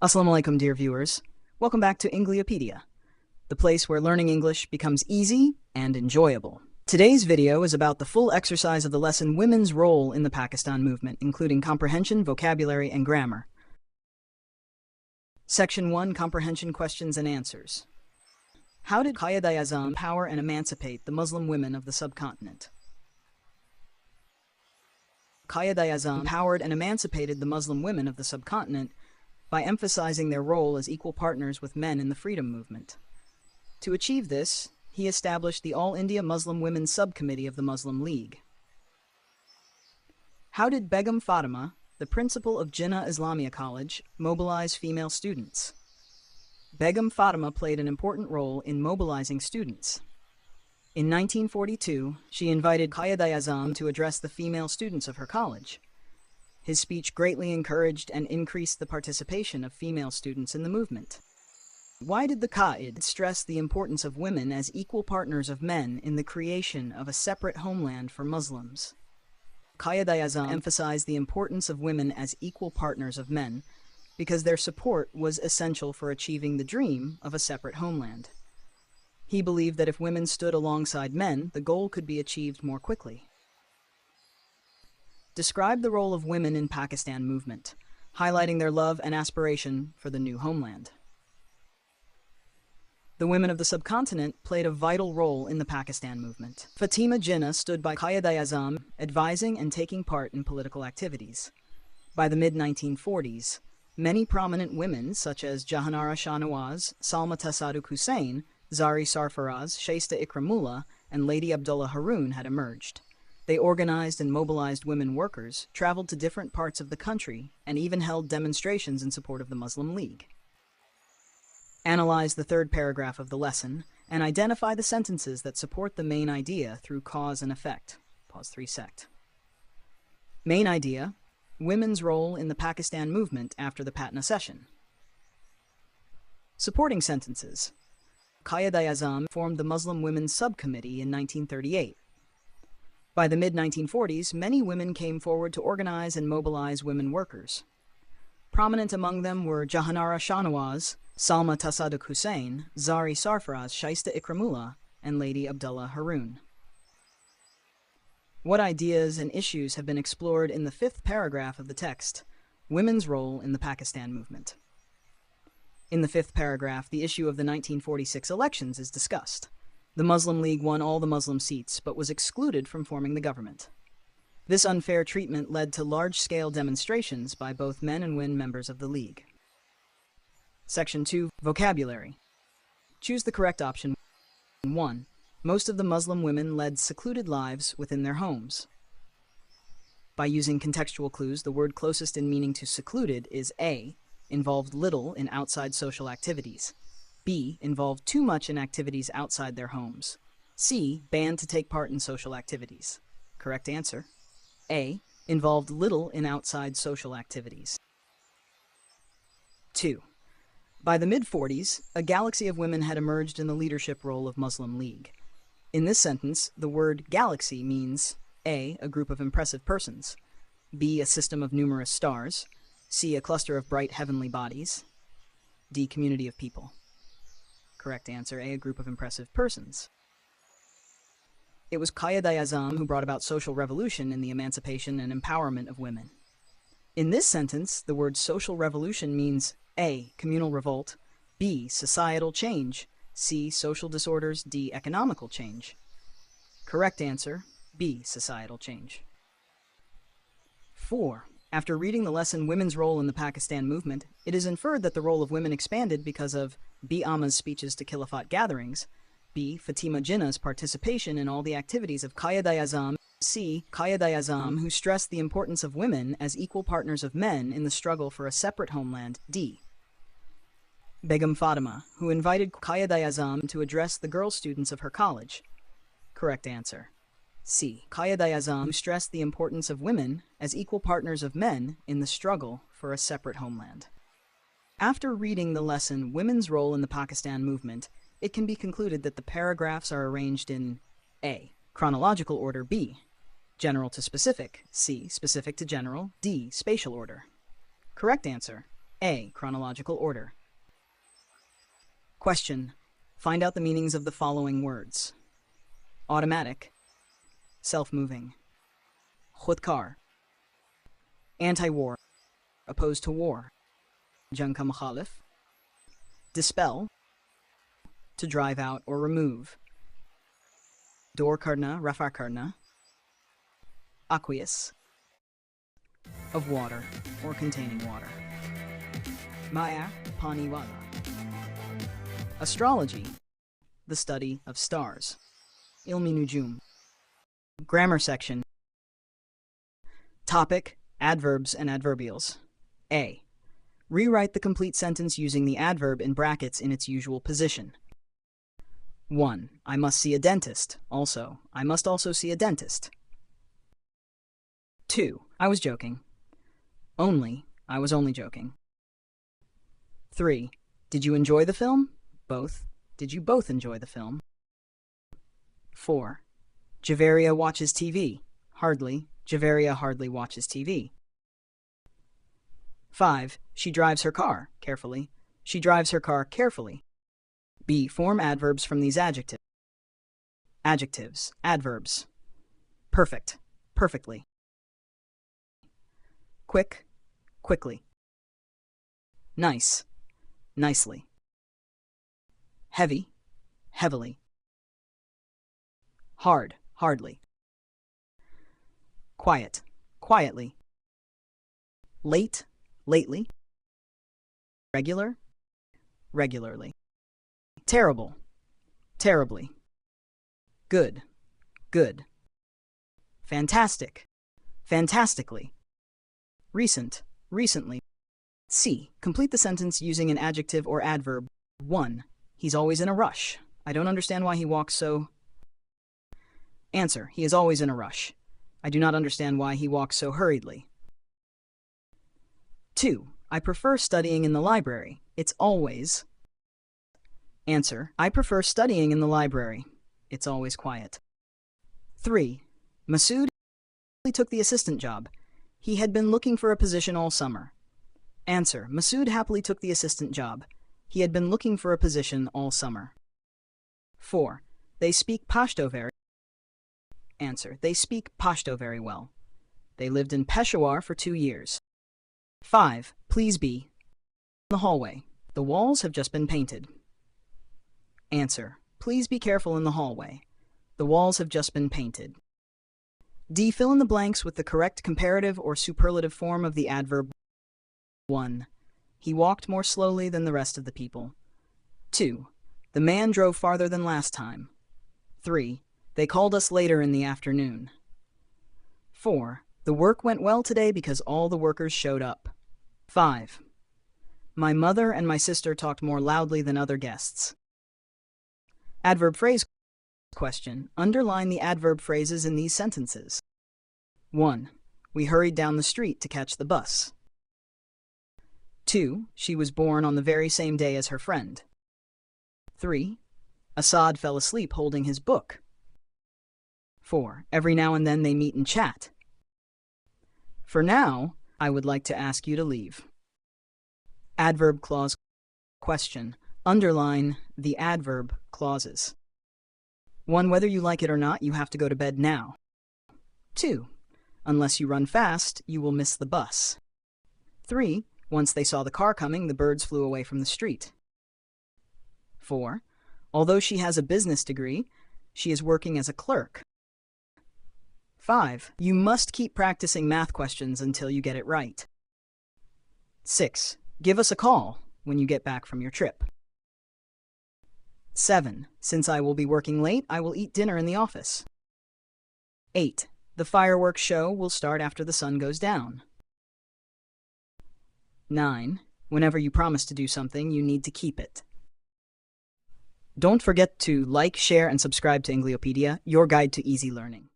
Assalamu alaikum, dear viewers. Welcome back to Engliopedia, the place where learning English becomes easy and enjoyable. Today's video is about the full exercise of the lesson Women's Role in the Pakistan Movement, including comprehension, vocabulary, and grammar. Section 1, Comprehension Questions and Answers. How did Quaid-e-Azam empower and emancipate the Muslim women of the subcontinent? Quaid-e-Azam empowered and emancipated the Muslim women of the subcontinent by emphasizing their role as equal partners with men in the freedom movement. To achieve this, he established the All India Muslim Women's Subcommittee of the Muslim League. How did Begum Fatima, the principal of Jinnah Islamia College, mobilize female students? Begum Fatima played an important role in mobilizing students. In 1942, she invited Quaid-e-Azam to address the female students of her college. His speech greatly encouraged and increased the participation of female students in the movement. Why did the Quaid stress the importance of women as equal partners of men in the creation of a separate homeland for Muslims? Quaid-e-Azam emphasized the importance of women as equal partners of men because their support was essential for achieving the dream of a separate homeland. He believed that if women stood alongside men, the goal could be achieved more quickly. Describe the role of women in Pakistan movement, highlighting their love and aspiration for the new homeland. The women of the subcontinent played a vital role in the Pakistan movement. Fatima Jinnah stood by Quaid-e-Azam, advising and taking part in political activities. By the mid-1940s, many prominent women such as Jahanara Shah Nawaz, Salma Tasadduq Hussain, Zari Sarfaraz, Shaista Ikramullah, and Lady Abdullah Haroon had emerged. They organized and mobilized women workers, traveled to different parts of the country, and even held demonstrations in support of the Muslim League. Analyze the third paragraph of the lesson and identify the sentences that support the main idea through cause and effect. Pause 3 sect. Main idea: women's role in the Pakistan movement after the Patna session. Supporting sentences: Quaid-e-Azam formed the Muslim Women's Subcommittee in 1938. By the mid-1940s, many women came forward to organize and mobilize women workers. Prominent among them were Jahanara Shah Nawaz, Salma Tasadduq Hussain, Zari Sarfaraz, Shaista Ikramullah, and Lady Abdullah Haroon. What ideas and issues have been explored in the fifth paragraph of the text, Women's Role in the Pakistan Movement? In the fifth paragraph, the issue of the 1946 elections is discussed. The Muslim League won all the Muslim seats, but was excluded from forming the government. This unfair treatment led to large-scale demonstrations by both men and women members of the League. Section 2, Vocabulary. Choose the correct option. 1. Most of the Muslim women led secluded lives within their homes. By using contextual clues, the word closest in meaning to secluded is A, involved little in outside social activities. B, involved too much in activities outside their homes. C, banned to take part in social activities. Correct answer: A, involved little in outside social activities. 2. By the mid-40s, a galaxy of women had emerged in the leadership role of Muslim League. In this sentence, the word galaxy means A, a group of impressive persons, B, a system of numerous stars, C, a cluster of bright heavenly bodies, D, community of people. Correct answer: A, a group of impressive persons. It was Quaid-e-Azam who brought about social revolution in the emancipation and empowerment of women. In this sentence, the word social revolution means A, communal revolt, B, societal change, C, social disorders, D, economical change. Correct answer: B, societal change. 4. After reading the lesson Women's Role in the Pakistan Movement, it is inferred that the role of women expanded because of B. Ahmad's speeches to Khilafat gatherings, B. Fatima Jinnah's participation in all the activities of Quaid-e-Azam, C. Quaid-e-Azam, who stressed the importance of women as equal partners of men in the struggle for a separate homeland, D. Begum Fatima, who invited Quaid-e-Azam to address the girl students of her college. Correct answer: C. Quaid-e-Azam, who stressed the importance of women as equal partners of men in the struggle for a separate homeland. After reading the lesson Women's Role in the Pakistan Movement, it can be concluded that the paragraphs are arranged in A, chronological order, B, general to specific, C, specific to general, D, spatial order. Correct answer: A. Chronological order. Question. Find out the meanings of the following words. Automatic, self-moving. Khudkar, anti-war, opposed to war. Jang ka mukhalif, dispel, to drive out or remove. Dor karna, rafar karna. Aqueous, of water or containing water. Maya pani wala. Astrology, the study of stars. Ilmi nujum. Grammar section. Topic, adverbs and adverbials. A. Rewrite the complete sentence using the adverb in brackets in its usual position. 1. I must see a dentist. Also, I must also see a dentist. 2. I was joking. Only, I was only joking. 3. Did you enjoy the film? Both. Did you both enjoy the film? 4. Javaria watches TV. Hardly. Javaria hardly watches TV. 5. She drives her car. Carefully. She drives her car carefully. B. Form adverbs from these adjectives. Adjectives. Adverbs. Perfect. Perfectly. Quick. Quickly. Nice. Nicely. Heavy. Heavily. Hard. Hardly. Quiet. Quietly. Late. Lately. Regular. Regularly. Terrible. Terribly. Good. Good. Fantastic. Fantastically. Recent. Recently. C. Complete the sentence using an adjective or adverb. 1. He's always in a rush. I don't understand why he walks so... Answer. He is always in a rush. I do not understand why he walks so hurriedly. 2. I prefer studying in the library. It's always... Answer. I prefer studying in the library. It's always quiet. 3. Masood took the assistant job. He had been looking for a position all summer. Answer. Masood happily took the assistant job. He had been looking for a position all summer. 4. They speak Pashto very... Answer. They speak Pashto very well. They lived in Peshawar for 2 years. 5. Please be. In the hallway. The walls have just been painted. Answer. Please be careful in the hallway. The walls have just been painted. D. Fill in the blanks with the correct comparative or superlative form of the adverb. 1. He walked more slowly than the rest of the people. 2. The man drove farther than last time. 3. They called us later in the afternoon. 4. The work went well today because all the workers showed up. 5. My mother and my sister talked more loudly than other guests. Adverb phrase question. Underline the adverb phrases in these sentences. 1. We hurried down the street to catch the bus. 2. She was born on the very same day as her friend. 3. Assad fell asleep holding his book. 4. Every now and then they meet and chat. For now, I would like to ask you to leave. Adverb clause question. Underline the adverb clauses. 1. Whether you like it or not, you have to go to bed now. 2. Unless you run fast, you will miss the bus. 3. Once they saw the car coming, the birds flew away from the street. 4. Although she has a business degree, she is working as a clerk. 5. You must keep practicing math questions until you get it right. 6. Give us a call when you get back from your trip. 7. Since I will be working late, I will eat dinner in the office. 8. The fireworks show will start after the sun goes down. 9. Whenever you promise to do something, you need to keep it. Don't forget to like, share, and subscribe to Engliopedia, your guide to easy learning.